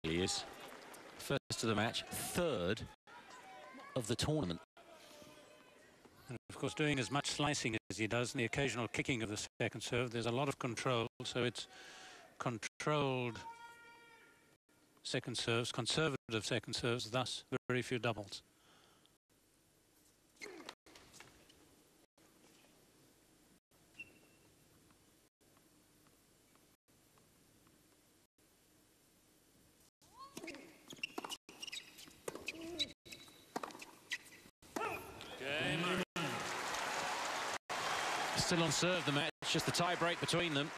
he is. First of the match, third of the tournament. And of course, doing as much slicing as he does and the occasional kicking of the second serve, there's a lot of control, so it's controlled second serves, conservative second serves, thus very few doubles. Still on serve the match, just the tie break between them.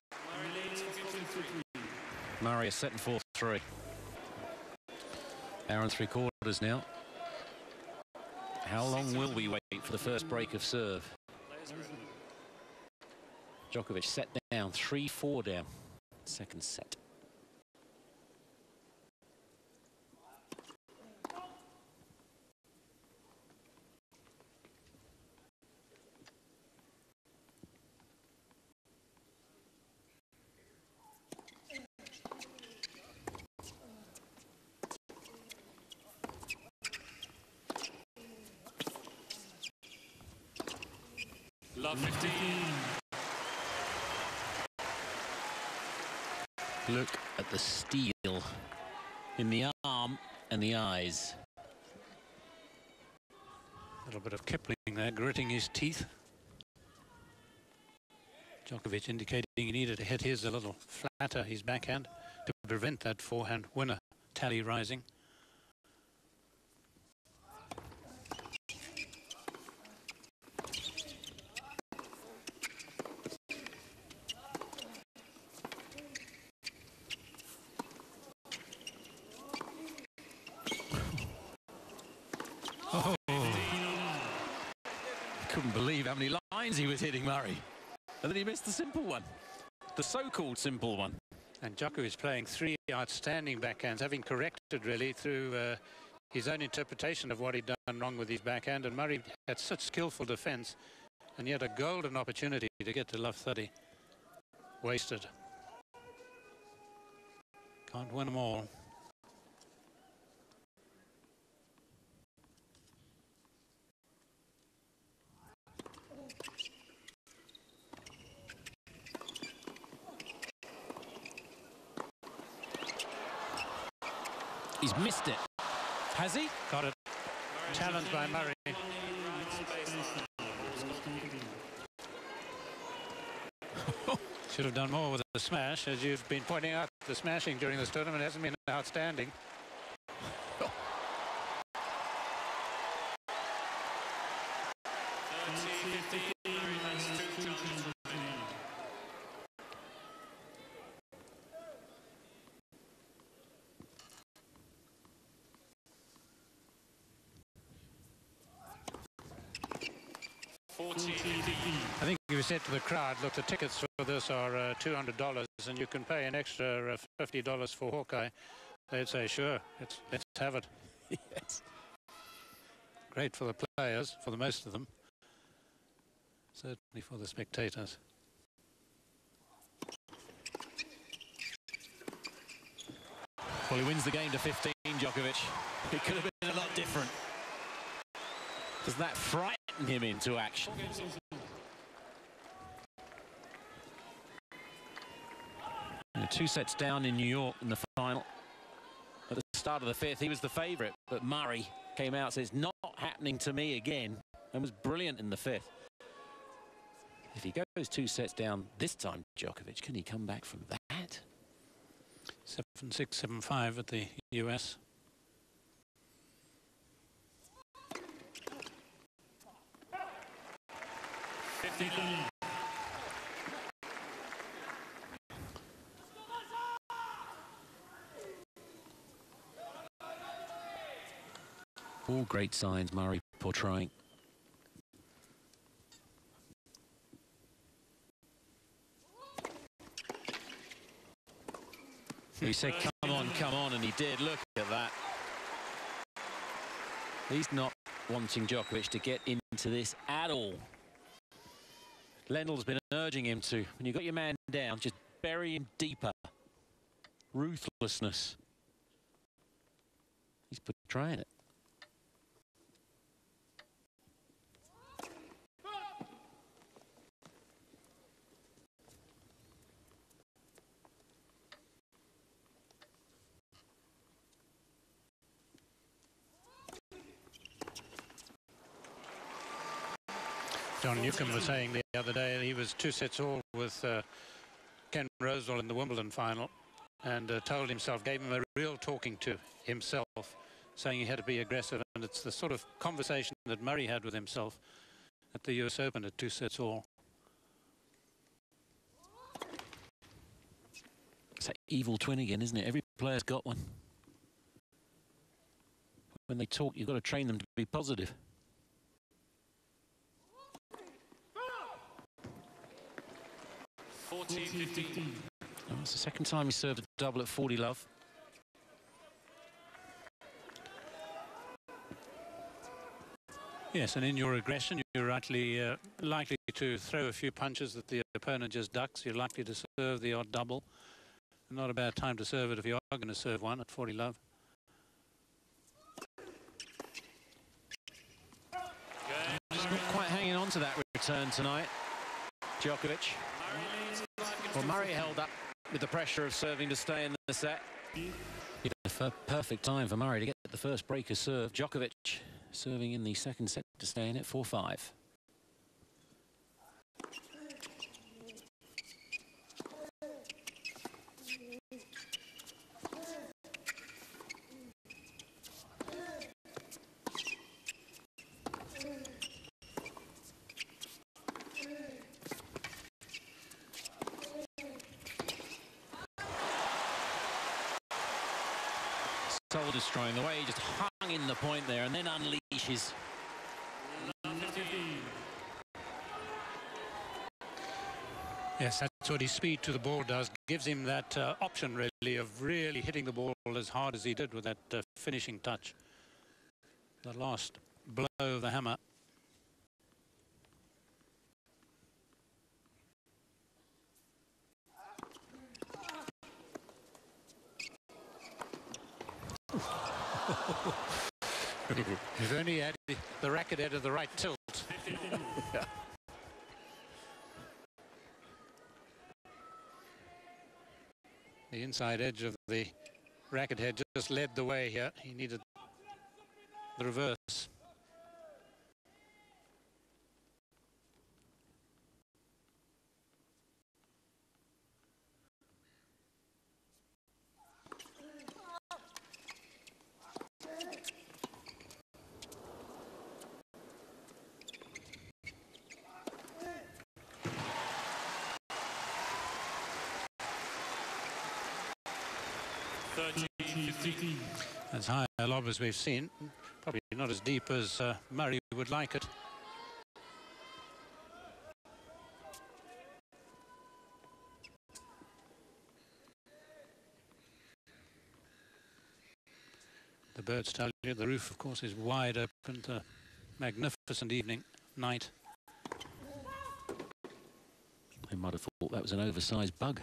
Murray is setting 4-3. Hour and 3/4 now. How long will we wait for the first break of serve? Djokovic set down, 3-4 down. Second set. Love 15. Look at the steel in the arm and the eyes. A little bit of Kipling there, gritting his teeth. Djokovic indicating he needed to hit his a little flatter, his backhand, to prevent that forehand winner tally rising. Oh. Couldn't believe how many lines he was hitting Murray. And then he missed the simple one. The so-called simple one. And Djokovic playing three outstanding backhands, having corrected really through his own interpretation of what he'd done wrong with his backhand. And Murray had such skillful defence, and yet a golden opportunity to get to love 30. Wasted. Can't win them all. He's missed it. Has he? Got it. Challenged by Murray. Should have done more with the smash. As you've been pointing out, the smashing during this tournament hasn't been outstanding. I think if you said to the crowd, look, the tickets for this are $200 and you can pay an extra $50 for Hawkeye, they'd say, sure, let's have it. Yes. Great for the players, for the most of them. Certainly for the spectators. Well, he wins the game to 15, Djokovic. It could have been a lot different. Does that frighten him into action? And 2 sets down in New York in the final. At the start of the 5th, he was the favourite, but Murray came out and says, not happening to me again, and was brilliant in the 5th. If he goes 2 sets down this time, Djokovic, can he come back from that? 7-6, 7-5 at the US. All great signs Murray portraying. He said, come on, and he did. Look at that. He's not wanting Djokovic to get into this at all. Lendl's been urging him to. When you've got your man down, just bury him deeper. Ruthlessness. He's portraying it. John Newcombe was saying the other day he was 2 sets all with Ken Rosewell in the Wimbledon final, and told himself, gave him a real talking to himself, saying he had to be aggressive. And it's the sort of conversation that Murray had with himself at the US Open at 2 sets all. It's that evil twin again, isn't it? Every player's got one. When they talk, you've got to train them to be positive. Oh, it's the second time he served a double at 40 love. Yes, and in your aggression, you're likely to throw a few punches that the opponent just ducks. You're likely to serve the odd double. Not a bad time to serve it if you are going to serve one at 40 love. Just not quite hanging on to that return tonight, Djokovic. Well, Murray held up with the pressure of serving to stay in the set. The perfect time for Murray to get the first breaker serve. Djokovic serving in the second set to stay in at 4-5. Soul destroying the way he just hung in the point there and then unleashes. Yes, that's what his speed to the ball does. Gives him that option, really, of really hitting the ball as hard as he did with that finishing touch. The last blow of the hammer. If only he had the racket out of the right tilt. Yeah. The inside edge of the racket head just led the way here. He needed the reverse. As high a lob as we've seen, probably not as deep as Murray would like it. The birds tell you the roof, of course, is wide open. A magnificent evening, night. They might have thought that was an oversized bug.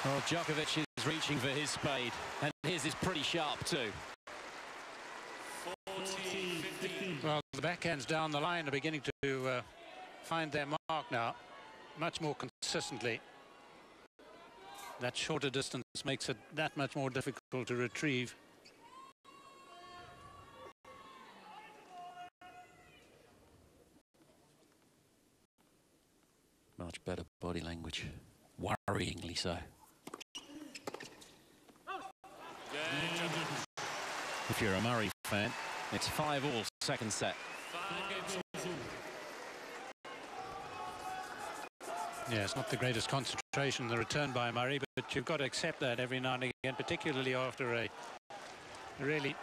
Well, Djokovic is reaching for his spade, and his is pretty sharp too. 14-15. Well, the backhands down the line are beginning to find their mark now, much more consistently. That shorter distance makes it that much more difficult to retrieve. Much better body language, worryingly so. If you're a Murray fan, it's 5-all second set. Yeah, it's not the greatest concentration, the return by Murray, but you've got to accept that every now and again, particularly after a really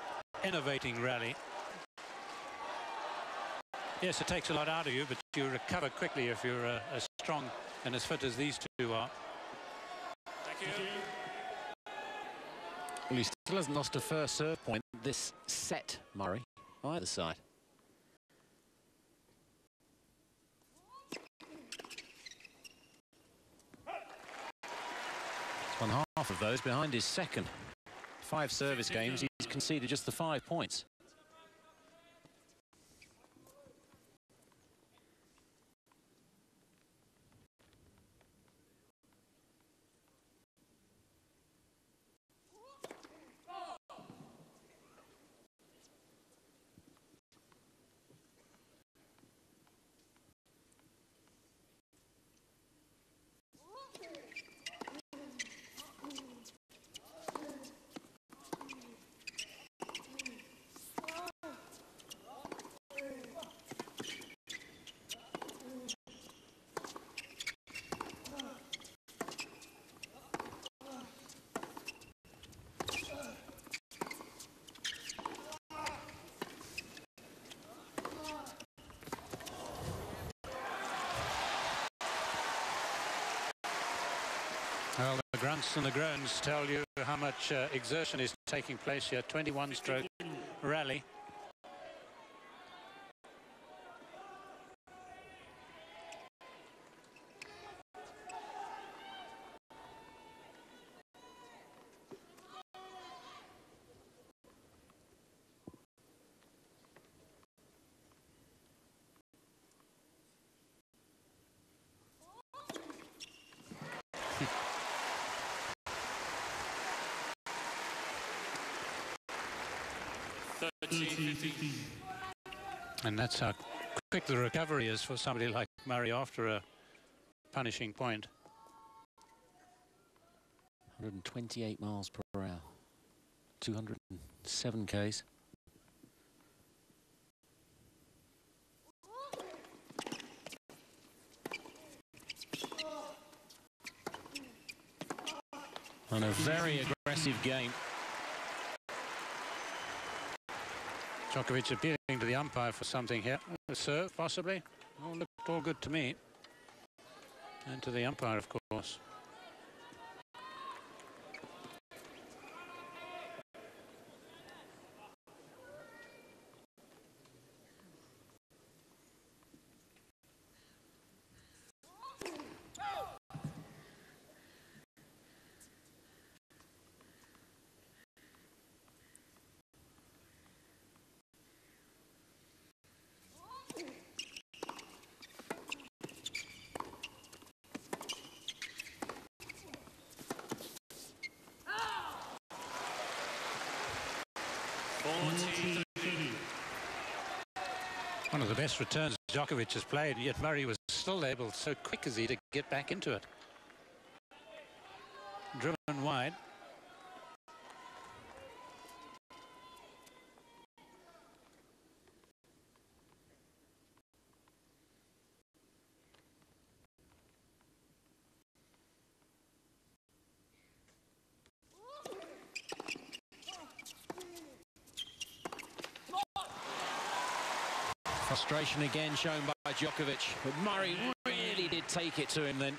innovating rally. Yes, it takes a lot out of you, but you recover quickly if you're as strong and as fit as these two are. Thank you. Well, he still hasn't lost a first serve point this set, Murray, either side. It's won half of those behind his second. 5 service games, he's conceded just the 5 points. Well, the grunts and the groans tell you how much exertion is taking place here. 21-stroke rally. And that's how quick the recovery is for somebody like Murray after a punishing point. 128 miles per hour, 207 Ks. And a very aggressive game. Djokovic appealing to the umpire for something here. A serve, possibly. All looked all good to me. And to the umpire, of course. One of the best returns Djokovic has played, yet Murray was still able, so quick as he, to get back into it. Driven wide. Frustration again shown by Djokovic, but Murray really did take it to him then.